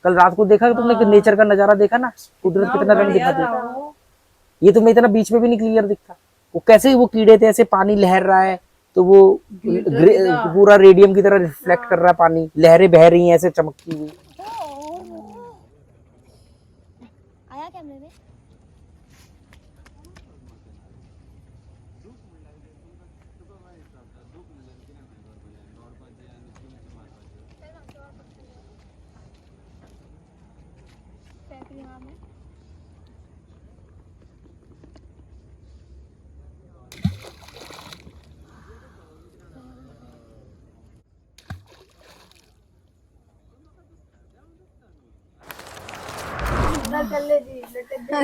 कल रात को देखा तुमने कि नेचर का नजारा देखा ना, कुदरत कितना रंग दिखा देता। ये तुम्हें इतना बीच में भी नहीं क्लियर दिखता। वो कैसे वो कीड़े थे, ऐसे पानी लहर रहा है तो वो पूरा रेडियम की तरह रिफ्लेक्ट कर रहा है पानी, लहरें बह रही हैं ऐसे चमकती हुई। आया कैमरे में?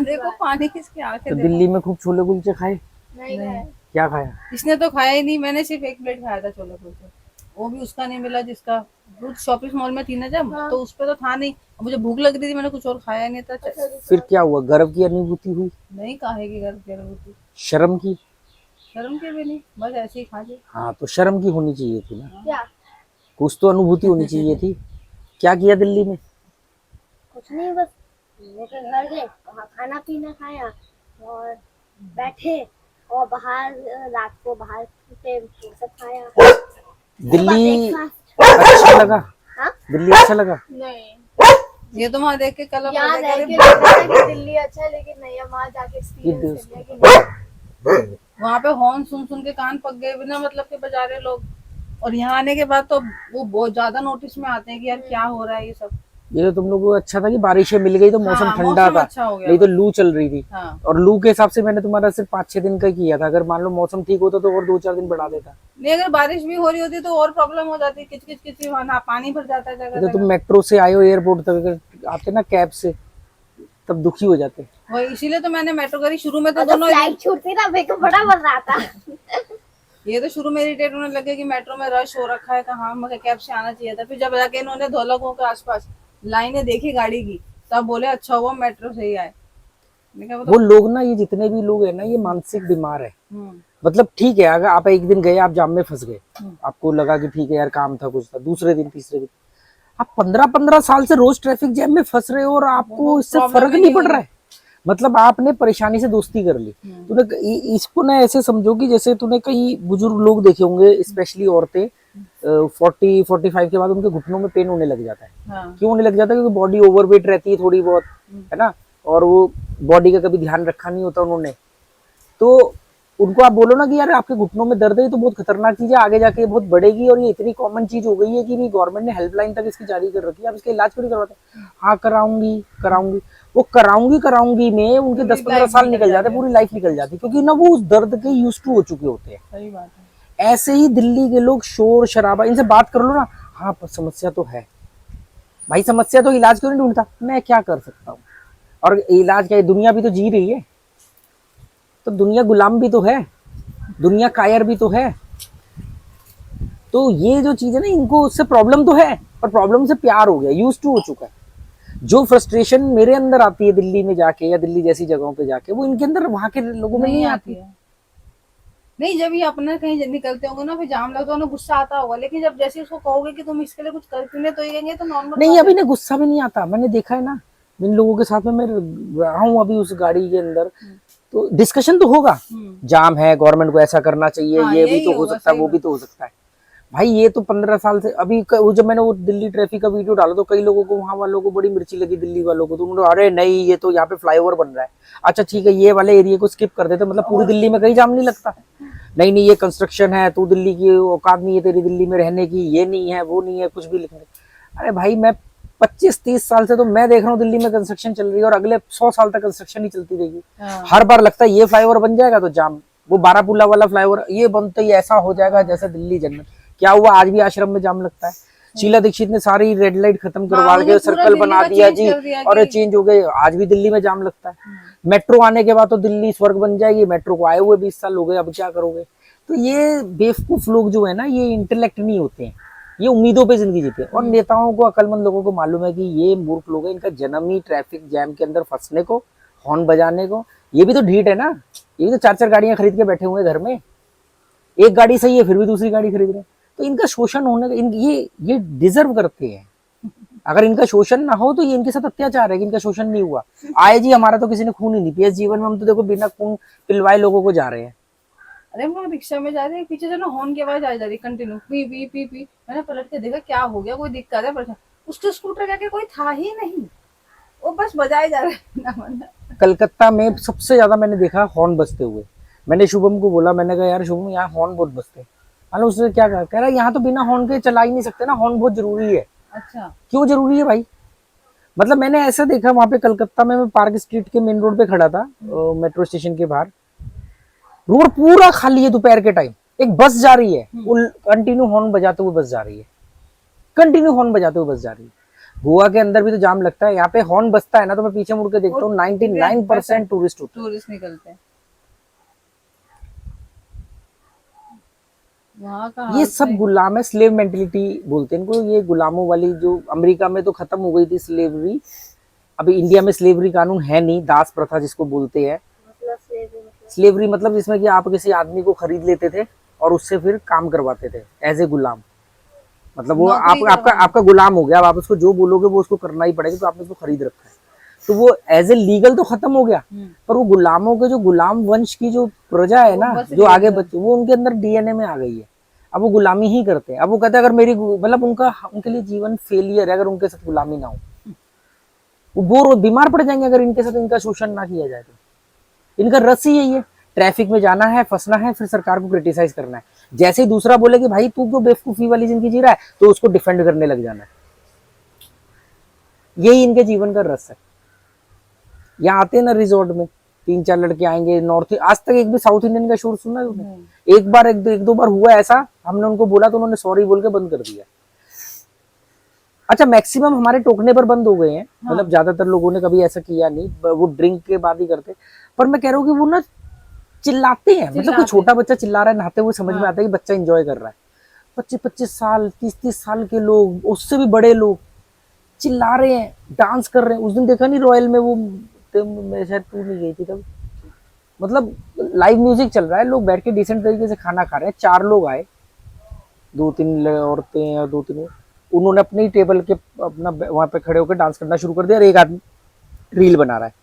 देखो पानी किसके आंखें। तो दिल्ली में खूब छोले कुलचे खाए? नहीं खाया। क्या खाया? इसने तो खाया ही नहीं, मैंने सिर्फ 1 प्लेट खाया था छोले कुलचे, वो भी उसका नहीं मिला जिसका शॉपिंग मॉल में थी ना जब। हाँ। तो उस पे तो था नहीं, मुझे भूख लग रही थी, मैंने कुछ और खाया नहीं था। फिर क्या हुआ? गर्व की अनुभूति हुई? नहीं, काहे की गर्व की अनुभूति? शर्म की? शर्म की भी नहीं, बस ऐसे ही खा ली। हाँ तो शर्म की होनी चाहिए थी ना। क्या? कुछ तो अनुभूति होनी चाहिए थी। क्या किया दिल्ली में? कुछ नहीं, बस घर गए, वहाँ खाना पीना खाया और बैठे, और बाहर रात को बाहर पे सब खाया। दिल्ली अच्छा लगा? हाँ? दिल्ली अच्छा लगा? नहीं, ये तो वहाँ देख के कल यहाँ रह के लगता है कि दिल्ली अच्छा है, लेकिन नहीं, वहाँ जाके एक्सपीरियंस किया कि वहाँ पे हॉर्न सुन सुन के कान पक गए, बिना मतलब के बजा रहे लोग। और यहाँ आने के बाद तो वो बहुत ज्यादा नोटिस में आते हैं कि यार क्या हो रहा है ये सब। ये तो तुम लोगों को अच्छा था कि बारिशें मिल गई तो मौसम हाँ, ठंडा था, अच्छा हो गया। नहीं तो लू चल रही थी। हाँ। और लू के हिसाब से मैंने तुम्हारा सिर्फ 5-6 दिन का किया था। अगर मान लो मौसम ठीक होता तो और 2-4 दिन बढ़ा देता। नहीं, अगर बारिश भी हो रही होती तो और प्रॉब्लम हो जाती, किच किच किच पानी भर जाता है जगह। तो तुम मेट्रो से आए हो, एयरपोर्ट तक अगर आते ना कैब से, तब दुखी हो जाते। वही इसीलिए तो मैंने मेट्रो करी। शुरू में तो दोनों फ्लाइट छूटती ना, मेरे को बड़ा मजा आता। ये तो शुरू में इरिटेट होने लगे कि मेट्रो में रश हो रखा है, कहाँ मुझे कैब से आना चाहिए था। फिर जब जाके इन्होंने धोलकों के आसपास लाइनें देखी गाड़ी की, तब बोले अच्छा हुआ मेट्रो से ही आए। वो लोग ना, ये जितने भी लोग है ना, ये मानसिक बीमार है। मतलब ठीक है, अगर आप एक दिन गए, आप जाम में फंस गए, आपको लगा कि ठीक है यार काम था कुछ था, दूसरे दिन तीसरे दिन आप 15-15 साल से रोज ट्रैफिक जैम में फंस रहे हो और आपको इससे फर्क नहीं पड़ रहा है। मतलब आपने परेशानी से दोस्ती कर ली। तूने इसको ना ऐसे समझो कि जैसे तूने कई बुजुर्ग लोग देखे होंगे, स्पेशली औरतें 40-45 के बाद उनके घुटनों में पेन होने लग जाता है। हाँ। क्यों होने लग जाता है? क्योंकि बॉडी ओवरवेट रहती है थोड़ी बहुत, है ना, और वो बॉडी का कभी ध्यान रखा नहीं होता उन्होंने। तो उनको आप बोलो ना कि यार आपके घुटनों में दर्द है, तो बहुत खतरनाक चीज है, आगे जाके बहुत बढ़ेगी। और ये इतनी कॉमन चीज हो गई है कि गवर्नमेंट ने हेल्पलाइन तक इसकी जारी कर रखी है। आप इसका इलाज क्यों नहीं करवाते? हाँ कराऊंगी। वो कराऊंगी में उनके 10-15 साल निकल जाते, पूरी लाइफ निकल जाती, क्योंकि ना वो उस दर्द के यूज टू हो चुके होते हैं। सही बात है। ऐसे ही दिल्ली के लोग शोर शराबा, इनसे बात कर लो ना, हाँ समस्या तो है भाई, समस्या तो इलाज क्यों नहीं ढूंढता? मैं क्या कर सकता हूँ? और इलाज क्या है? दुनिया भी तो जी रही है, तो दुनिया गुलाम भी तो है, दुनिया कायर भी तो है। तो ये जो चीज है ना, इनको उससे प्रॉब्लम तो है, पर प्रॉब्लम से प्यार हो गया, यूज टू हो चुका है। जो फ्रस्ट्रेशन मेरे अंदर आती है दिल्ली में जाके या दिल्ली जैसी जगहों पे जाके, वो इनके अंदर, वहां के लोगों में नहीं आती है। नहीं, जब ये अपने कहीं निकलते होंगे ना, फिर जाम लगता है, गुस्सा आता होगा। लेकिन जब जैसे उसको कहोगे कि तुम इसके लिए कुछ करते नहीं, तो ये कहेंगे तो नॉर्मल नहीं, अभी ना गुस्सा भी नहीं आता। मैंने देखा है ना, जिन लोगों के साथ में मैं रहा हूँ अभी उस गाड़ी के अंदर, तो डिस्कशन तो होगा, जाम है, गवर्नमेंट को ऐसा करना चाहिए, ये भी तो हो सकता है, वो भी तो हो सकता है। भाई ये तो 15 साल से, अभी जब मैंने वो दिल्ली ट्रैफिक का वीडियो डाला तो कई लोगों को, वहां वालों को बड़ी मिर्ची लगी, दिल्ली वालों को। तो उन्होंने अरे नहीं, ये तो यहाँ पे फ्लाईओवर बन रहा है, अच्छा ठीक है ये वाले एरिया को स्किप कर देते, मतलब पूरी दिल्ली में कहीं जाम नहीं लगता। नहीं ये कंस्ट्रक्शन है, तू दिल्ली की औकात नहीं है तेरी दिल्ली में रहने की, ये नहीं है वो नहीं है, कुछ भी लिखने। अरे भाई मैं 25-30 साल से तो मैं देख रहा हूँ दिल्ली में कंस्ट्रक्शन चल रही है, और अगले 100 साल तक कंस्ट्रक्शन ही चलती रहेगी। हर बार लगता है ये फ्लाईओवर बन जाएगा तो जाम, वो बारापुला वाला फ्लाईओवर ये बनता ही ऐसा हो जाएगा जैसे दिल्ली जन्नत। क्या हुआ? आज भी आश्रम में जाम लगता है। शीला दीक्षित ने सारी रेड लाइट खत्म करवा के सर्कल बना दिया जी, और चेंज हो गए, आज भी दिल्ली में जाम लगता है। मेट्रो आने के बाद तो दिल्ली स्वर्ग बन जाएगी। मेट्रो को आए हुए 20 साल हो गए, अब क्या करोगे? तो ये बेवकूफ लोग जो है ना, ये इंटेलेक्ट नहीं होते हैं, ये उम्मीदों पे जिंदगी जीते हैं। और नेताओं को, अकलमंद लोगों को मालूम है कि ये मूर्ख लोग हैं, इनका जन्म ही ट्रैफिक जैम के अंदर फंसने को, हॉर्न बजाने को। ये भी तो ढीठ है ना, ये भी तो 4-4 गाड़ियां खरीद के बैठे हुए हैं घर में। एक गाड़ी सही है फिर भी दूसरी गाड़ी खरीद रहे हैं। तो इनका शोषण होने का, ये डिजर्व करते हैं। अगर इनका शोषण ना हो तो ये इनके साथ अत्याचार है कि इनका शोषण नहीं हुआ। आए जी, हमारा तो किसी ने खून ही नहीं पिया इस जीवन में, हम तो देखो बिना खून पिलवाए लोगों को जा रहे हैं। अरे हम लोग रिक्शा में जा रहे हैं, पीछे से ना हॉर्न की आवाज आ जा रही continue, P P P P. मैंने पलट के देखा क्या हो गया, कोई दिक्कत है परेशान। उसके स्कूटर के आगे कोई था ही नहीं, वो बस बजाए जा रहे हैं ना मन। कलकत्ता में सबसे ज्यादा मैंने देखा हॉर्न बजते हुए। मैंने शुभम को बोला, मैंने कहा यार शुभम यहाँ हॉर्न बहुत बजते हैं। मतलब उसने क्या कहा, कह रहा यहाँ तो बिना हॉर्न के चला ही नहीं सकते ना, हॉर्न बहुत जरूरी है। अच्छा, क्यों जरूरी है भाई? मतलब मैंने ऐसा देखा वहां पे कलकत्ता में, मैं पार्क स्ट्रीट के मेन रोड पे खड़ा था मेट्रो स्टेशन के बाहर, रोड पूरा खाली है दोपहर के टाइम, एक बस जा रही है, वो कंटिन्यू हॉर्न बजाते हुए बस जा रही है, कंटिन्यू हॉर्न बजाते हुए बस जा रही है। गोवा के अंदर भी तो जाम लगता है, यहाँ पे हॉर्न बजता है ना तो मैं पीछे मुड़ के देखता हूँ 99% टूरिस्ट होते हैं। टूरिस्ट निकलते हैं वहाँ का। ये सब गुलाम है, स्लेव मेंटेलिटी बोलते हैं इनको, ये गुलामों वाली, जो अमेरिका में तो खत्म हो गई थी स्लेवरी, अभी इंडिया में स्लेवरी कानून है नहीं, दास प्रथा जिसको बोलते हैं। मतलब मतलब स्लेवरी मतलब जिसमें कि आप किसी आदमी को खरीद लेते थे और उससे फिर काम करवाते थे एज ए गुलाम। मतलब वो आपका गुलाम हो गया, अब आप उसको जो बोलोगे वो उसको करना ही पड़ेगा, तो आपने उसको खरीद रखा है। तो वो एज ए लीगल तो खत्म हो गया, पर वो गुलामों के जो गुलाम वंश की जो प्रजा है ना, जो आगे बच्चे, वो उनके अंदर डीएनए में आ गई है। अब वो गुलामी ही करते हैं। अब वो कहते हैं अगर मेरी, मतलब उनके लिए जीवन फेलियर है अगर उनके साथ गुलामी ना हो। वो बोर बीमार पड़ जाएंगे अगर इनके साथ इनका शोषण ना किया जाए तो। इनका रस ही यही है, ट्रैफिक में जाना है, फंसना है, फिर सरकार को क्रिटिसाइज करना है। जैसे ही दूसरा बोले कि भाई तू क्यों बेवकूफी वाली जिंदगी जी रहा है, तो उसको डिफेंड करने लग जाना है। यही इनके जीवन का रस है। यहाँ आते हैं ना रिजॉर्ट में, 3-4 लड़के आएंगे नॉर्थ, आज तक एक भी साउथ इंडियन का शोर सुना है उन्होंने? एक दो बार हुआ ऐसा, हमने उनको बोला तो उन्होंने सॉरी बोल के बंद कर दिया। अच्छा, मैक्सिमम हमारे टोकने पर बंद हो गए हैं। हाँ। मतलब ज्यादातर लोगों ने कभी ऐसा किया नहीं, वो ड्रिंक के बाद ही करते। पर मैं कह रहा हूँ कि वो ना चिल्लाते हैं, मतलब कोई छोटा बच्चा चिल्ला रहा है नहाते हुए, समझ में आता है कि बच्चा एंजॉय कर रहा है। 25-25 साल 30-30 साल के लोग, उससे भी बड़े लोग चिल्ला रहे हैं, डांस कर रहे हैं। उस दिन देखा नहीं रॉयल में, वो मैं शायद तू नहीं गई थी तब, मतलब लाइव म्यूजिक चल रहा है, लोग बैठ के डिसेंट तरीके से खाना खा रहे हैं। 4 लोग आए, 2-3 औरतें और 2-3, उन्होंने अपनी टेबल के अपना वहां पे खड़े होकर डांस करना शुरू कर दिया और एक आदमी रील बना रहा है।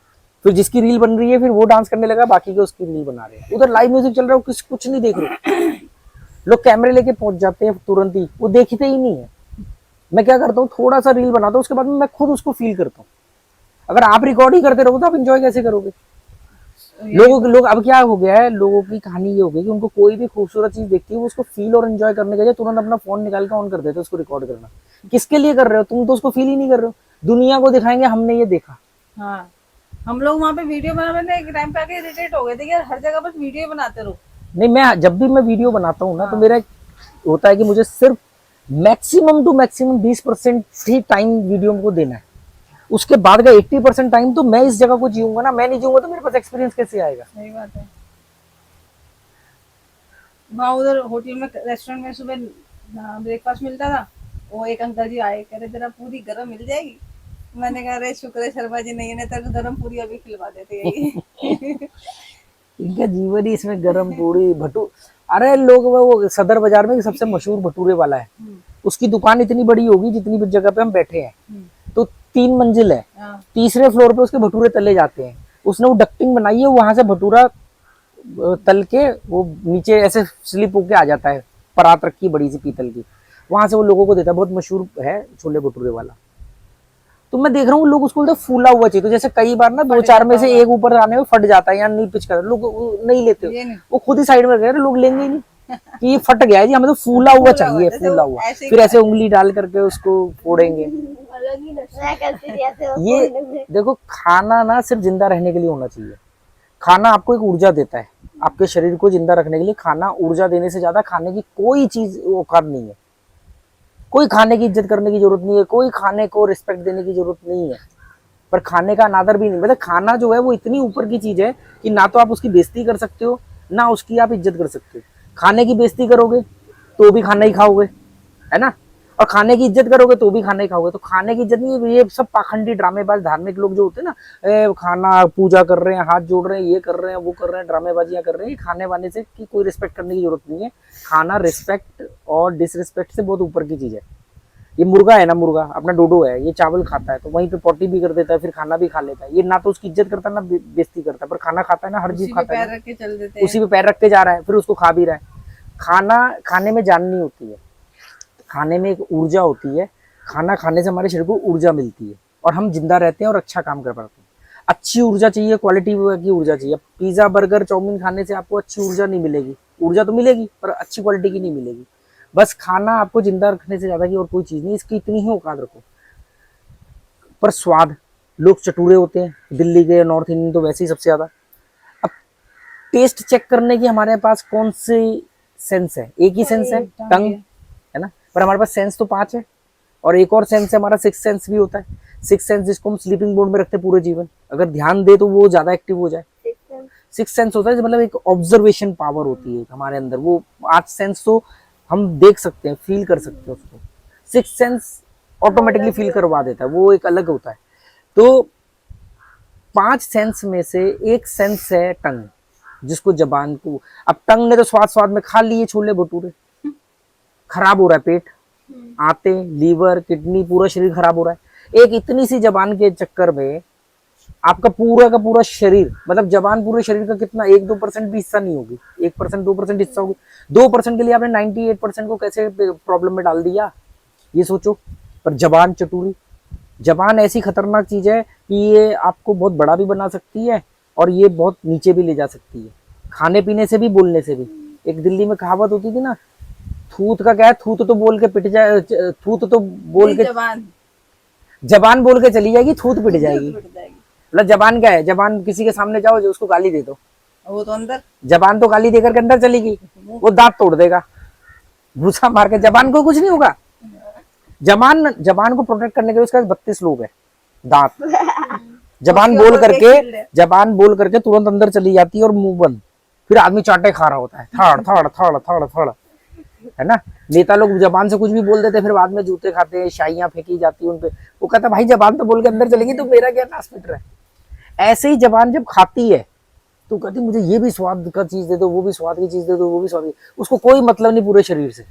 फिर जिसकी रील बन रही है फिर वो डांस करने लगा, बाकी के उसकी रील बना रहे हैं। उधर लाइव म्यूजिक चल रहा है, कुछ नहीं देख रहे। लोग कैमरे लेके पहुंच जाते हैं तुरंत ही, वो देखते ही नहीं है। मैं क्या करता हूँ, थोड़ा सा रील बनाता हूँ, उसके बाद में मैं खुद उसको फील करता हूँ। अगर आप रिकॉर्ड ही करते रहोगे तो आप एंजॉय कैसे करोगे? लोग अब क्या हो गया है, लोगों की कहानी ये हो गई कि उनको कोई भी खूबसूरत चीज देखती है, वो उसको फील और एंजॉय करने के लिए तुरंत अपना फोन निकाल के ऑन कर देते हैं उसको रिकॉर्ड करना। किसके लिए कर रहे हो? तुम तो उसको फील ही नहीं कर रहे हो। दुनिया को दिखाएंगे हमने ये देखा। हाँ, हम लोग वहाँ पे वीडियो बनाने एक टाइम पे आके इरिटेट हो गए थे कि यार हर जगह बस वीडियो बनाते रहो। नहीं, मैं जब भी मैं वीडियो बनाता हूँ ना, तो मेरा होता है कि मुझे सिर्फ मैक्सिमम टू मैक्सिमम 20% ही टाइम वीडियो को देना है। उसके बाद का 80% टाइम तो मैं इस जगह को जीऊंगा ना। मैं नहीं जीऊंगा तो मेरे पास एक्सपीरियंस कैसे आएगा? सही बात है। वहाँ उधर होटल में, रेस्टोरेंट में सुबह ब्रेकफास्ट मिलता था। वो एक अंकल जी आए, कह रहे जरा पूरी गरम मिल जाएगी। मैंने कहा अरे शुक्र है शर्मा जी नहीं है, नहीं तो गरम पूरी अभी खिलवा देते यही। इनका जीवन ही इसमें गरम पूरी भटूर। अरे लोग, वो सदर बाजार में सबसे मशहूर भटूरे वाला है, उसकी दुकान इतनी बड़ी होगी जितनी भी जगह पे हम बैठे हैं, तो 3 मंजिल है। तीसरे फ्लोर पे उसके भटूरे तले जाते हैं। उसने वो डक्टिंग बनाई है, वहां से भटूरा तल के वो नीचे ऐसे स्लिप होके आ जाता है, परात रखी बड़ी सी पीतल की, वहां से वो लोगों को देता है। बहुत मशहूर है छोले भटूरे वाला। तो मैं देख रहा हूँ लोग उसको बोलते फूला हुआ चाहिए, तो जैसे कई बार ना 2-4 में से एक ऊपर आने में फट जाता है या नहीं पिच कर, लोग नहीं लेते, वो खुद ही साइड में रखे, लोग लेंगे ही नहीं कि ये फट गया है जी, हमें तो फूला हुआ चाहिए, फूला हुआ। फिर ऐसे उंगली डाल करके उसको फोड़ेंगे। ये देखो, खाना ना सिर्फ जिंदा रहने के लिए होना चाहिए। खाना आपको एक ऊर्जा देता है, आपके शरीर को जिंदा रखने के लिए खाना ऊर्जा देने से ज्यादा खाने की कोई चीज औकात नहीं है। कोई खाने की इज्जत करने की जरूरत नहीं है, कोई खाने को रिस्पेक्ट देने की जरूरत नहीं है, पर खाने का अनादर भी नहीं। मतलब खाना जो है वो इतनी ऊपर की चीज है कि ना तो आप उसकी बेइज्जती कर सकते हो, ना उसकी आप इज्जत कर सकते हो। खाने की बेइज्जती करोगे तो भी खाना ही खाओगे, है ना, और खाने की इज्जत करोगे तो भी खाना ही खाओगे। तो खाने की इज्जत नहीं है। ये सब पाखंडी ड्रामेबाज धार्मिक लोग जो होते हैं ना, खाना पूजा कर रहे हैं, हाथ जोड़ रहे हैं, ये कर रहे हैं, वो कर रहे हैं, ड्रामेबाजियां कर रहे हैं, खाने वाने से की कोई रिस्पेक्ट करने की जरूरत नहीं है। खाना रिस्पेक्ट और डिसरिस्पेक्ट से बहुत ऊपर की चीज है। ये मुर्गा है ना, मुर्गा अपना डोडो है, ये चावल खाता है तो वहीं पे पोटी भी कर देता है, फिर खाना भी खा लेता है। ये ना तो उसकी इज्जत करता है ना बेइज्जती करता है, पर खाना खाता है ना, हर उसी चीज पे खाता है पैर ना। रख के चल देते हैं। उसी पे पैर रख के जा रहा है, फिर उसको खा भी रहा है। खाना खाने में जान नहीं होती है, खाने में एक ऊर्जा होती है। खाना खाने से हमारे शरीर को ऊर्जा मिलती है और हम जिंदा रहते हैं और अच्छा काम कर पाते हैं। अच्छी ऊर्जा चाहिए, क्वालिटी की ऊर्जा चाहिए। पिज्जा बर्गर चाउमीन खाने से आपको अच्छी ऊर्जा नहीं मिलेगी, ऊर्जा तो मिलेगी पर अच्छी क्वालिटी की नहीं मिलेगी। बस खाना आपको जिंदा रखने से ज्यादा की और कोई चीज नहीं, इसकी इतनी ही औकात रखो। पर स्वाद, लोग चटूरे होते हैं, दिल्ली के नॉर्थ इंडियन तो वैसे ही सबसे ज्यादा। अब टेस्ट चेक करने की हमारे पास कौन सी सेंस है? एक ही सेंस है, टंग है ना, पर हमारे पास सेंस तो 5 है। और एक और सेंस है हमारा, 6 सेंस भी होता है। 6 सेंस जिसको हम स्लीपिंग मोड में रखते हैं पूरे जीवन, अगर ध्यान दे तो वो ज्यादा एक्टिव हो जाए। 6 सेंस होता है मतलब एक ऑब्जर्वेशन पावर होती है हमारे अंदर। वो 8 सेंस तो हम देख सकते हैं, फील कर सकते हैं उसको। 6 सेंस ऑटोमेटिकली फील करवा देता है, वो एक अलग होता है। तो 5 सेंस में से एक सेंस है टंग, जिसको जबान को, अब टंग ने तो स्वाद स्वाद में खा लिए छोले भटूरे, खराब हो रहा है पेट, आते, लीवर, किडनी, पूरा शरीर खराब हो रहा है। एक इतनी सी जबान के चक्कर में आपका पूरा का पूरा शरीर, मतलब जबान पूरे शरीर का कितना 1-2% भी हिस्सा नहीं होगी, 1% 2% हिस्सा होगी। 2% के लिए आपने 98% को कैसे प्रॉब्लम में डाल दिया, ये सोचो। पर जबान चटूरी, जबान ऐसी खतरनाक चीज है कि ये आपको बहुत बड़ा भी बना सकती है और ये बहुत नीचे भी ले जा सकती है, खाने पीने से भी, बोलने से भी। एक दिल्ली में कहावत होती थी ना, थूत का क्या है, थूत तो बोल के पिट जाए, थूत तो बोल के, जबान बोल के चली जाएगी, थूत पिट जाएगी। मतलब जबान क्या है, जबान किसी के सामने जाओ जो उसको गाली दे दो, वो तो अंदर, जबान तो गाली देकर के अंदर चलेगी, वो दांत तोड़ देगा, घूसा मार के। जबान को कुछ नहीं होगा। जबान को प्रोटेक्ट करने के लिए उसका 32 लोग है, दांत। जबान बोल करके तुरंत अंदर चली जाती है और मुंह बंद, फिर आदमी चाटे खा रहा होता है, थड़ थड़ थड़ थड़ थड़, है ना। नेता लोग जबान से कुछ भी बोल देते, फिर बाद में जूते खाते हैं, शाइयां फेंकी जाती है उनपे। वो कहता भाई जबान तो बोल के अंदर चलेगी, तो मेरा क्या नाश मिट रहा है। ऐसे ही जबान जब खाती है तो कहती मुझे ये भी स्वाद का चीज दे दो, वो भी स्वाद की चीज दे दो, वो भी स्वाद, उसको कोई मतलब नहीं पूरे शरीर से।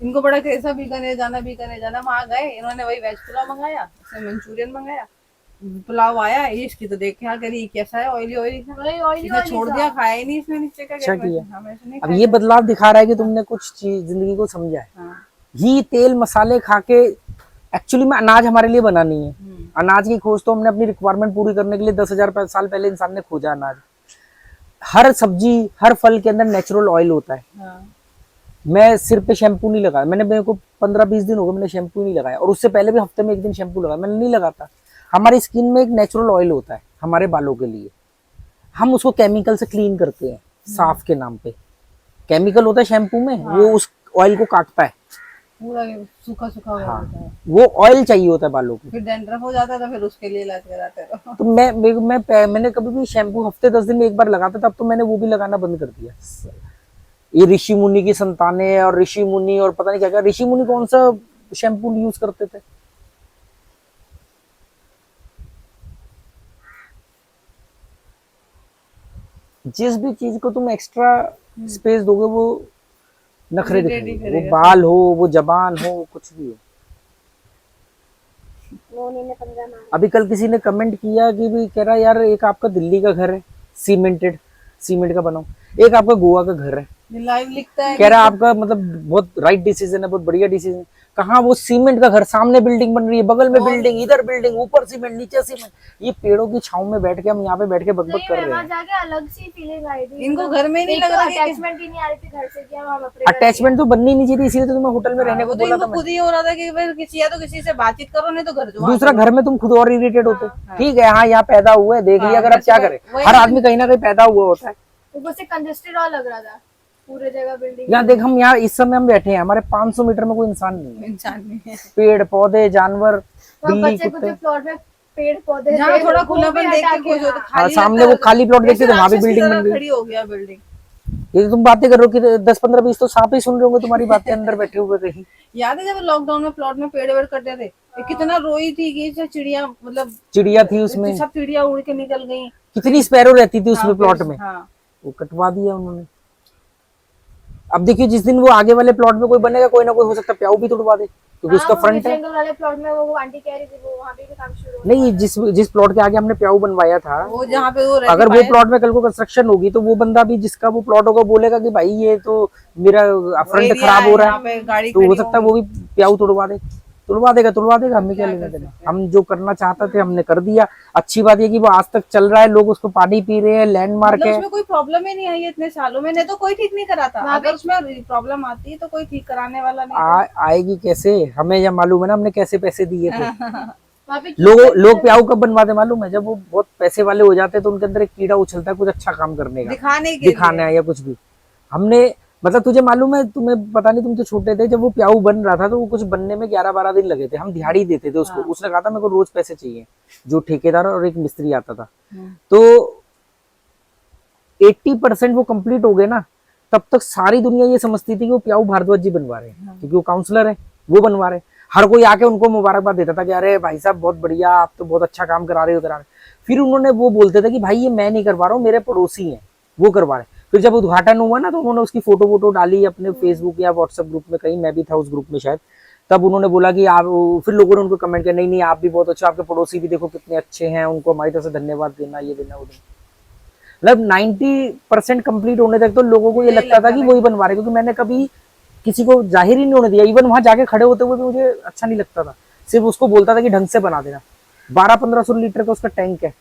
इनको बड़ा कैसा बीकानेर जाना, वहां गए, इन्होंने वही वेज पुलाव मंगाया, मंचूरियन मंगाया, पुलाव आया, इसकी तो देख के करी कैसा है, ऑयली इसने छोड़ दिया, खाया ही नहीं इसने, नीचे का अच्छा किया। अब ये बदलाव दिखा रहा है कि तुमने कुछ चीज जिंदगी को समझा है। घी तेल मसाले खा के, एक्चुअली में अनाज हमारे लिए बना नहीं है। अनाज की खोज तो हमने अपनी रिक्वायरमेंट पूरी करने के लिए 10,000 साल पहले इंसान ने खोजा अनाज। हर सब्जी हर फल के अंदर नेचुरल ऑयल होता है। मैं सिर पे शैम्पू नहीं लगाया, मेरे को 15-20 दिन हो गए मैंने शैम्पू नहीं लगाया, और उससे पहले भी हफ्ते में 1 दिन शैम्पू लगाया, मैंने नहीं लगाता। हमारी स्किन में एक नेचुरल ऑयल होता है हमारे बालों के लिए, हम उसको केमिकल से क्लीन करते हैं, साफ के नाम पे केमिकल होता है शैम्पू में। वो उस ऑयल को काटता है, पूरा सूखा सूखा हो जाता है। वो ऑयल चाहिए होता है बालों को, फिर डैंड्रफ हो जाता है, तो फिर उसके लिए इलाज कराते रहो। तो मैंने कभी भी शैम्पू हफ्ते 10 दिन में एक बार लगाता था, अब तो मैंने वो भी लगाना बंद कर दिया। ये ऋषि मुनि की संतानें और ऋषि मुनि और पता नहीं क्या क्या, ऋषि मुनि कौन सा शैम्पू यूज करते थे? जिस भी चीज को तुम एक्स्ट्रा स्पेस दोगे वो नखरे दिखाएगी, वो बाल हो, वो जबान हो, कुछ भी हो। अभी कल किसी ने कमेंट किया कि भी कह रहा यार एक आपका दिल्ली का घर है सीमेंट का बना, एक आपका गोवा का घर है, लाइव लिखता है, कह रहा आपका मतलब बहुत राइट डिसीजन है, बहुत बढ़िया डिसीजन। कहाँ वो सीमेंट का घर, सामने बिल्डिंग बन रही है, बगल में बिल्डिंग, इधर बिल्डिंग, ऊपर सीमेंट, नीचे सीमेंट। ये पेड़ों की छांव में बैठ के हम यहाँ पे बैठ के बकबक कर रहे हैं। जाके अलग सी फीलिंग आई थी, इनको घर में नहीं लग रहा, अटैचमेंट ही नहीं आ रही थी घर से, कि हम अपने अटैचमेंट तो बननी नहीं चाहिए, इसीलिए तो तुम्हें होटल में रहने को बोला था। खुद ही हो रहा था कि भाई किसी या तो किसी से बातचीत करो, नहीं तो घर जो दूसरा घर में तुम खुद और इरिटेट होते। ठीक है, हाँ यहाँ पैदा हुए, देख लिया, अगर अब क्या करे, हर आदमी कहीं ना कहीं पैदा हुआ होता है। ऊपर से कंजेस्टेड और लग रहा था पूरे जगह बिल्डिंग। यहाँ देख, हम यहाँ इस समय हम बैठे हैं, हमारे 500 मीटर में कोई इंसान नहीं है, पेड़ पौधे जानवर, बिल्ली कुत्ते। प्लॉट में पेड़ पौधे, जहाँ थोड़ा खुलापन देख के खुश होते, हाँ, सामने वो खाली प्लॉट देखते थे, वहाँ भी बिल्डिंग बन गई, खड़ी हो गया बिल्डिंग। ये तो तुम बातें कर रहे हो कि 10-15-20 तो सांप ही सुन रहे होंगे तुम्हारी बातें अंदर बैठे हुए कहीं। याद है जब लॉकडाउन में प्लॉट में पेड़ वेड़ कटे थे, कितना रोई थी कि चिड़िया, मतलब चिड़िया थी उसमें, सब चिड़िया उड़ के निकल गई, कितनी स्पैरो रहती थी उसमें प्लॉट में, वो कटवा दिया उन्होंने। अब देखिए जिस दिन वो आगे वाले प्लॉट में कोई बनेगा, कोई ना कोई हो सकता है प्याऊ भी तोड़वा दे, क्योंकि उसका फ्रंट है। जंगल वाले प्लॉट में वो आंटी कह रही थी वो वहाँ पे भी काम शुरू नहीं, जिस प्लॉट के आगे हमने प्याऊ बनवाया था, वो जहाँ पे वो अगर वो प्लॉट में कल को कंस्ट्रक्शन होगी तो वो बंदा भी जिसका वो प्लॉट होगा बोलेगा कि भाई ये तो मेरा फ्रंट खराब हो रहा है, गाड़ी तो हो सकता है वो भी प्याऊ तुड़वा देगा, हमें क्या लेना देना। हम जो करना चाहते थे हमने कर दिया। अच्छी बात है कि वो आज तक चल रहा है, लोग उसको पानी पी रहे हैं, लैंडमार्क है। उसमें कोई प्रॉब्लम ही नहीं आई है इतने सालों में, नहीं तो कोई ठीक नहीं कराता। अगर उसमें प्रॉब्लम आती है तो कोई ठीक कराने वाला नहीं आएगी कैसे, हमें या मालूम है ना हमने कैसे पैसे दिए थे। वहाँ पे लोग प्याऊ कब बनवाते मालूम है, जब वो बहुत पैसे वाले हो जाते हैं तो उनके अंदर एक कीड़ा उछलता है कुछ अच्छा काम करने का, दिखाने या कुछ भी। हमने मतलब तुझे मालूम है, तुम्हें पता नहीं, तुम तो छोटे थे जब वो प्याऊ बन रहा था तो वो कुछ बनने में 11-12 दिन लगे थे। हम दिहाड़ी देते थे उसको। उसने कहा था मेरे को रोज पैसे चाहिए, जो ठेकेदार और एक मिस्त्री आता था। तो 80% वो कंप्लीट हो गए ना, तब तक सारी दुनिया ये समझती थी कि वो प्याऊ भारद्वाज जी बनवा रहे हैं, क्योंकि वो काउंसलर है, वो बनवा रहे हैं। हर कोई आके उनको मुबारकबाद देता था कि अरे भाई साहब बहुत बढ़िया, आप तो बहुत अच्छा काम करा रहे हो। फिर उन्होंने वो बोलते थे कि भाई ये मैं नहीं करवा रहा हूँ, मेरे पड़ोसी हैं वो करवा रहे हैं। फिर जब उद्घाटन हुआ ना तो उन्होंने उसकी फोटो डाली अपने फेसबुक या व्हाट्सएप ग्रुप में, कहीं मैं भी था उस ग्रुप में शायद, तब उन्होंने बोला कि आप, फिर लोगों ने उनको कमेंट किया नहीं आप भी बहुत अच्छे, आपके पड़ोसी भी देखो कितने अच्छे हैं, उनको हमारी तरफ से धन्यवाद देना, ये देना वो देना। मतलब 90% कंप्लीट होने तक तो लोगों को ये लगता था कि वही बनवा रहे, क्योंकि मैंने कभी किसी को जाहिर ही नहीं होने दिया। इवन वहां जाके खड़े होते हुए भी मुझे अच्छा नहीं लगता था, सिर्फ उसको बोलता था कि ढंग से बना देना। 1200-1500 लीटर का उसका टैंक है,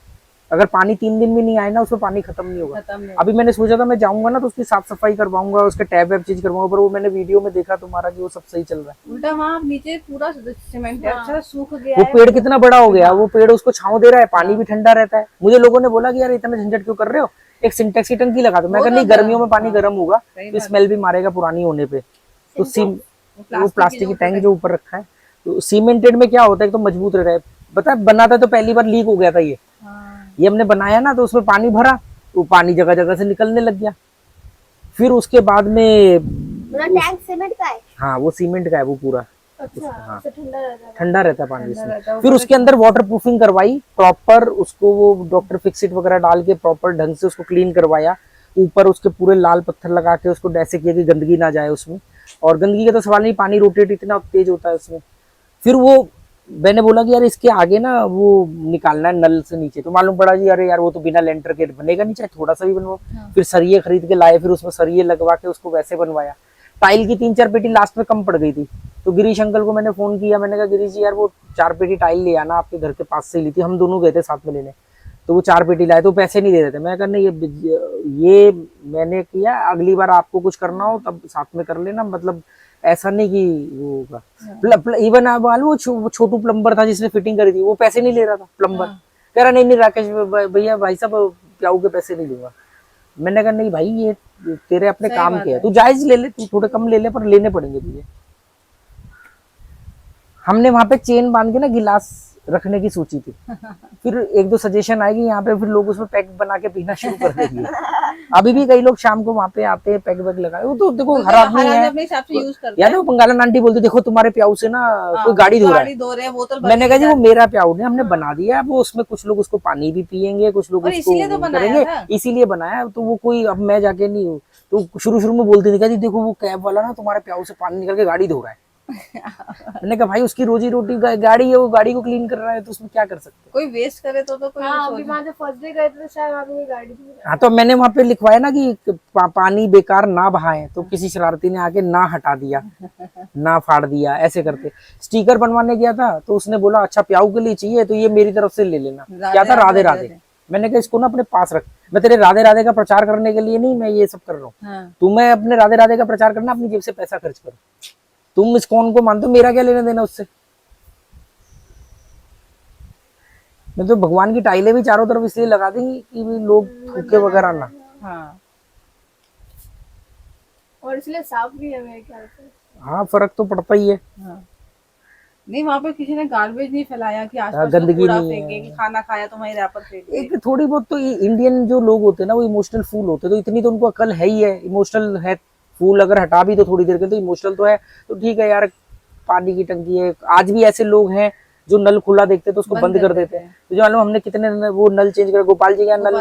अगर पानी 3 दिन भी नहीं आए ना उसमें पानी खत्म नहीं होगा। अभी मैंने सोचा था मैं जाऊंगा ना तो उसकी साफ सफाई करवाऊंगा, उसके टैब वैब चेंज करवाऊंगा, पर वो मैंने वीडियो में देखा तुम्हारा कि वो सब सही चल रहा है। उल्टा वहाँ नीचे पूरा सीमेंट है, अच्छा सूख गया वो पेड़ कितना बड़ा हो गया, वो पेड़ उसको छांव दे रहा है, पानी भी ठंडा रहता है। मुझे लोगों ने बोला कि यार इतना झंझट क्यों कर रहे हो, एक सिंटेक्स की टंकी लगा दो। मैं कहा नहीं, गर्मियों में पानी गर्म होगा तो स्मेल भी मारेगा पुरानी होने पे। तो वो प्लास्टिक की टैंक जो ऊपर रखा है, तो सीमेंटेड में क्या होता है, तो मजबूत रहता है। पता है बनाता तो पहली बार लीक हो गया था ये हमने बनाया ना, तो उसमें पानी भरा तो पानी जगह जगह से निकलने लग गया। फिर उसके बाद में टैंक सीमेंट का है। हाँ वो सीमेंट का है वो पूरा। अच्छा, हाँ ठंडा रहता है पानी इसमें। फिर उसके अंदर वाटर प्रूफिंग करवाई प्रॉपर, उसको वो डॉक्टर फिक्सिट वगैरह डाल के प्रॉपर ढंग से उसको क्लीन करवाया। ऊपर उसके पूरे लाल पत्थर लगा के उसको ऐसे किया कि गंदगी ना जाए उसमें, और गंदगी का तो सवाल नहीं, पानी रोटेट इतना तेज होता है उसमें। फिर वो मैंने बोला कि यार इसके आगे ना वो निकालना है नल से नीचे, तो मालूम पड़ा जी अरे यार वो तो बिना लेंटर के बनेगा नहीं, चाहे थोड़ा सा भी बनवाओ। फिर सरिये खरीद के लाए, फिर उसमें सरिये लगवा के उसको वैसे बनवाया। टाइल की 3-4 पेटी लास्ट में कम पड़ गई थी, तो गिरीश अंकल को मैंने फोन किया, मैंने कहा गिरीश जी यार वो 4 पेटी टाइल ले आना, आपके घर के पास से ही ली थी, हम दोनों गए थे साथ में लेने। तो वो 4 पेटी लाए तो पैसे नहीं दे रहे थे। मैं कहना ये मैंने किया, अगली बार आपको कुछ करना हो तब साथ में कर लेना, मतलब ऐसा नहीं कि वो होगा। इवन आप वो छोटू प्लम्बर था जिसने फिटिंग करी थी, वो पैसे नहीं ले रहा था प्लम्बर। कह रहा नहीं राकेश भैया भाई साहब प्याऊ के पैसे नहीं लूंगा। मैंने कहा नहीं भाई ये तेरे अपने काम के है, तू जायज ले ले, तू थोड़े कम ले ले पर लेने पड़ेंगे तुझे। हमने वहां पे चेन बांध के ना गिलास रखने की सोची थी। फिर 1-2 सजेशन आएगी यहाँ पे, फिर लोग उसमें पैक बना के पीना शुरू कर देंगे। अभी भी कई लोग शाम को वहाँ पे आते हैं, पैक वैक लगाए। वो तो देखो हर आदमी है, यार वो बंगाला आंटी बोलती देखो तुम्हारे प्याऊ से ना कोई गाड़ी धो रहा है। मैंने कहा जी वो मेरा प्याऊ नहीं, हमने बना दिया, वो उसमें कुछ लोग उसको पानी भी पियेंगे, कुछ लोग उसको करेंगे, इसीलिए बनाया। तो वो कोई अब मैं जाके नहीं हूँ, तो शुरू में बोलती थी देखो वो कैब वाला ना तुम्हारे प्याऊ से पानी निकल के गाड़ी धो रहा है। मैंने कहा भाई उसकी रोजी रोटी गाड़ी है, वो गाड़ी को क्लीन कर रहा है, तो उसमें क्या कर सकते, कोई वेस्ट करे तो कोई। अभी वहाँ पे फर्स्ट डे गए थे शायद, वहाँ पे गाड़ी थी। हाँ तो मैंने वहाँ पे लिखवाया ना कि पानी बेकार ना बहाए, तो किसी शरारती ने आके ना हटा दिया, ना फाड़ दिया, ऐसे करते। स्टिकर बनवाने गया था तो उसने बोला अच्छा प्याऊ के लिए चाहिए तो ये मेरी तरफ से ले लेना। क्या था राधे राधे। मैंने कहा इसको ना अपने पास रख, मैं तेरे राधे राधे का प्रचार करने के लिए नहीं मैं ये सब कर रहा हूँ। तुम्हें अपने राधे राधे का प्रचार करना, अपनी जेब से पैसा खर्च करो। तुम इस्कॉन को मानते हो, मेरा क्या लेना देना उससे। मैं तो भगवान की टाइलें भी चारों तरफ इसलिए लगा देंगी कि भी लोग थूके वगैरह ना। हाँ। और इसलिए साफ भी है मेरे ख्याल से। हाँ फर्क तो पड़ता ही है। हाँ। नहीं वहाँ पे किसी ने गार्बेज नहीं फैलाया कि आसपास गंदगी नहीं फेंके कि खाना खाया तो वहीं रैपर फेंक। एक थोड़ी बहुत तो इंडियन जो लोग होते हैं ना वो इमोशनल फूल होते हैं, तो इतनी तो उनको अकल है ही है। इमोशनल है फूल, अगर हटा भी तो थोड़ी देर के, तो इमोशनल तो है, तो ठीक है यार पानी की टंकी है। आज भी ऐसे लोग हैं जो नल खुला देखते तो उसको बंद कर देते हैं। तो जो मालूम हमने कितने वो नल चेंज कर, गोपाल जी का नल,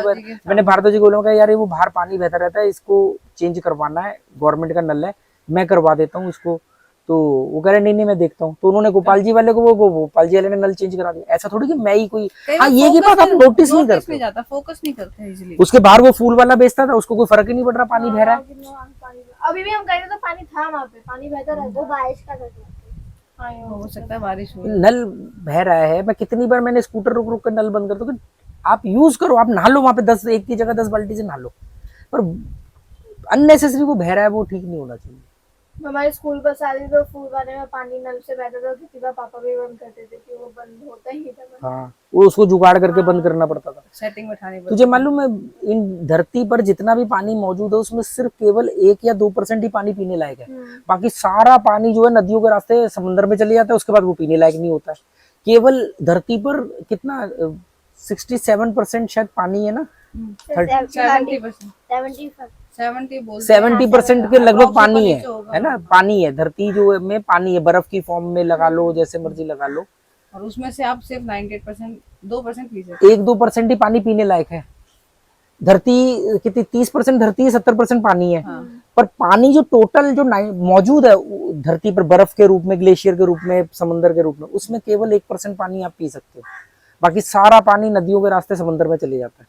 मैंने भारद्वाज जी को बोला यार वो बाहर पानी बहता रहता है, इसको चेंज करवाना है, गवर्नमेंट का नल है, मैं करवा देता हूँ इसको। तो वो कह रहे नहीं मैं देखता हूँ, तो उन्होंने गोपाल जी वाले को वो गोपाल जी वाले ने नल चेंज करा दिया। ऐसा थोड़ी कि मैं ही कोई, हाँ ये की बात आप नोटिस नहीं करते, जाता, फोकस नहीं करते इजीली। उसके बाहर वो फूल वाला बेचता था, उसको कोई फर्क ही नहीं पड़ रहा पानी बह रहा है। अभी भी हम गए थे तो पानी था वहाँ पे, पानी बहता रहा, वो बारिश का था। हो सकता है बारिश हुई। नल बह रहा है, मैं कितनी बार मैंने स्कूटर रुक रुक कर नल बंद कर दो, आप यूज करो, आप नहा लो वहां पे 10 एक की जगह 10 बाल्टी से नहा लो, पर अननेसेसरी वो बह रहा है वो ठीक नहीं होना चाहिए। हमारे स्कूल बस आ रही तो फूल वाले में पानी नल से बहता था, किसी बार पापा भी बंद करते थे कि वो बंद होता ही था। हाँ वो उसको जुगाड़ करके बंद करना पड़ता था। सेटिंग बैठानी पड़ती। तुझे मालूम है इन धरती पर जितना भी पानी मौजूद है उसमें सिर्फ केवल 1 या 2% ही पानी पीने लायक है, बाकी सारा पानी जो है नदियों के रास्ते समुद्र में चले जाता है, उसके बाद वो पीने लायक नहीं होता है। केवल धरती पर कितना 67% शायद पानी है ना, 70% के लगभग पानी है ना, पानी है धरती जो है में पानी है, बर्फ की फॉर्म में लगा लो, जैसे मर्जी लगा लो, और उसमें से आप सिर्फ 98% 2% पी सकते 1-2% ही पानी पीने लायक है। धरती कितनी 30% धरती है, 70% पानी है। पर पानी जो टोटल जो मौजूद है धरती पर बर्फ के रूप में, ग्लेशियर के रूप में, समंदर के रूप में, उसमें केवल 1% पानी आप पी सकते हो, बाकी सारा पानी नदियों के रास्ते समंदर में चले जाता है।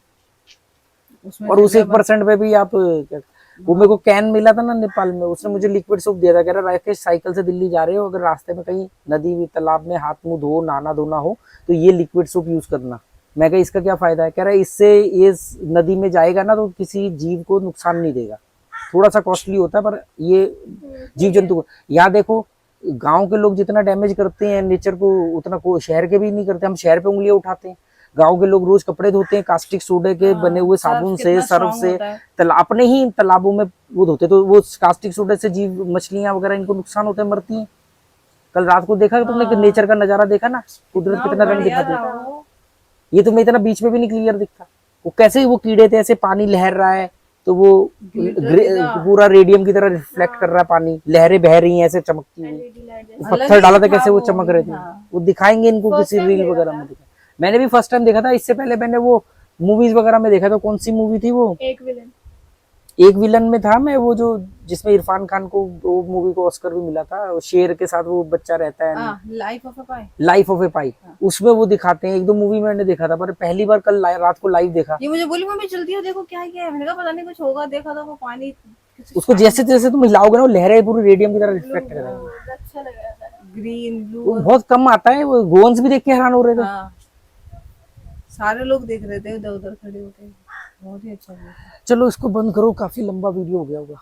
उसमें और उस 1% पे भी आप वो मेरे को कैन मिला था ना नेपाल में, उसने मुझे लिक्विड सोप दिया था, कह रहा राकेश साइकिल से दिल्ली जा रहे हो, अगर रास्ते में कहीं नदी तालाब में हाथ मुंह धो, नहाना धोना हो तो ये लिक्विड सोप यूज करना। मैं कहा इसका क्या फायदा है, कह रहा है इससे ये नदी में जाएगा ना तो किसी जीव को नुकसान नहीं देगा, थोड़ा सा कॉस्टली होता है पर ये जीव जंतु को, यहाँ देखो गांव के लोग जितना डैमेज करते हैं नेचर को उतना को शहर के भी नहीं करते, हम शहर पे उंगलियां उठाते हैं। गांव के लोग रोज कपड़े धोते हैं कास्टिक सोडे के बने हुए साबुन से, सर्फ से, अपने ही तालाबों में वो धोते, तो वो कास्टिक सोडे से जीव मछलियां वगैरह इनको नुकसान होते हैं, मरती हैं। कल रात को देखा तुमने नेचर का नजारा देखा ना, कुदरत कितना रंग दिखाती, ये तुम्हें इतना बीच में भी नहीं क्लियर दिखता, वो कैसे वो कीड़े थे ऐसे पानी लहर रहा है तो वो पूरा रेडियम की तरह रिफ्लेक्ट कर रहा है पानी, लहरें बह रही हैं ऐसे चमकती हुई, पत्थर डाला था कैसे वो चमक रहे थे, वो दिखाएंगे इनको किसी रील वगैरह में दिखा। मैंने भी फर्स्ट टाइम देखा था, इससे पहले मैंने वो मूवीज वगैरह में देखा था, कौन सी मूवी थी वो, एक विलन में था मैं, वो जो जिसमें इरफान खान को वो मूवी को ऑस्कर भी मिला था, शेर के साथ वो बच्चा रहता है, लाइफ ऑफ ए पाई, उसमें वो दिखाते हैं, 1-2 मूवी मैंने देखा था, पर पहली बार कल रात को लाइव देखा। ये मुझे बोली मम्मी जल्दी हो देखो क्या है, मैंने कहा पता नहीं कुछ होगा, देखा था वो पानी उसको जैसे जैसे तुम हिलाओगे ना वो लहरें पूरी रेडियम की तरह रिफ्लेक्ट कर रही है, अच्छा लग रहा था, ग्रीन ब्लू, बहुत कम आता है, वो गोवंस भी देख के हैरान हो रहे थे। सारे लोग देख रहे थे उधर उधर खड़े होके, बहुत ही अच्छा लगा। चलो इसको बंद करो, काफी लंबा वीडियो हो गया होगा।